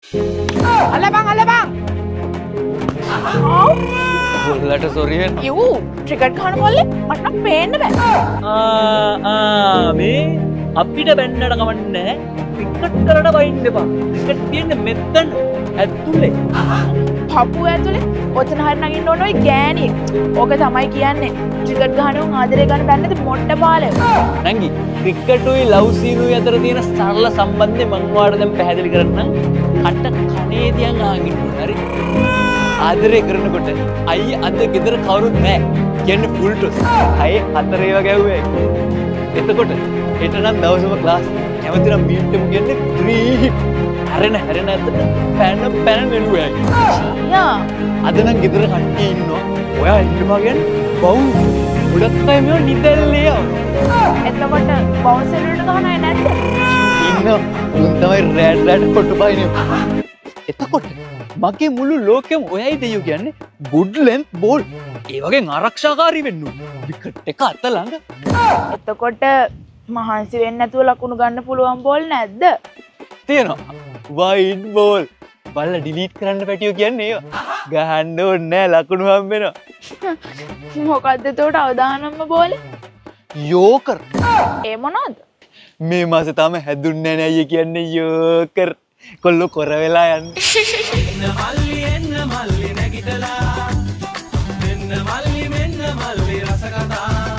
අල්ලපන්. පුල්ලට sorry වෙන්න. You cricket ගහන කොල්ලේ මට නම් පේන්න බෑ. මේ අපිට බැන්නට කවන්නේ ක්‍රිකට් කරන්න බයින්න එපා. ක්‍රිකට් තියෙන්නේ මෙතන ඇතුලේ. පපුව ඇතුලේ ඔතන හරිය නගින්න ඕන ඔය ගෑණියෙක්. ඕක තමයි කියන්නේ. ක්‍රිකට් ගහන උන් ආදරේ ගන්න බැන්නද මොට්ට පාලේ. නංගි ක්‍රිකට්ුයි ලව් සීනුයි අතර තියෙන සරල සම්බන්ධය මම ඔයාලට දැන් පැහැදිලි කරන්නම්. කට කනේ තියන් ආගින්න හරි. ආදරේ කරනකොට අයිය අද ගෙදර කවුරුත් නැහැ. කියන්නේ ෆුල් ටොස්. අයේ 4 ඒවා ගැහුවේ. එතකොට හෙට නම් දවසම ක්ලාස් කැමති නම් මීට් එකම කියන්නේ 3 හැරෙන ඇත්තට පැන නෙළුවයි. යා අද නම් ගෙදර කට්ටිය ඉන්නවා. ඔයා ඉන්නවා කියන්නේ බව් ගොඩක් අය මේව නිදැල්ලේ යනවා. එතකොට බවුන්සර් වලට ගහන අය නැද්ද? ඉන්න උන් තමයි රෑඩ් කොටු බයිනේ. එතකොට මගේ මුළු ලෝකෙම ඔයයි දෙයෝ කියන්නේ good length ball. ඒ වගේ ආරක්ෂාකාරී වෙන්න ඕන. විකට් එක අත ළඟ. එතකොට මහන්සි වෙන්නේ නැතුව ලකුණු ගන්න පුළුවන් බෝල් නැද්ද? තියෙනවා. wide ball. බල්ල ඩිලීට් කරන්න පැටියෝ කියන්නේ ඒවා. ගහන්න ඕනේ නෑ ලකුණු හම්බ වෙනවා. මොකද්ද එතකොට අවදානම්ම බෝලේ? යෝකර්. ඒ මොනවද? මේ මාසේ තාම හැදුන්නේ නෑ අයියේ කියන්නේ යෝකර්. කොල්ලෝ කොර වෙලා යන්නේ. එන්න මල්ලි නැගිටලා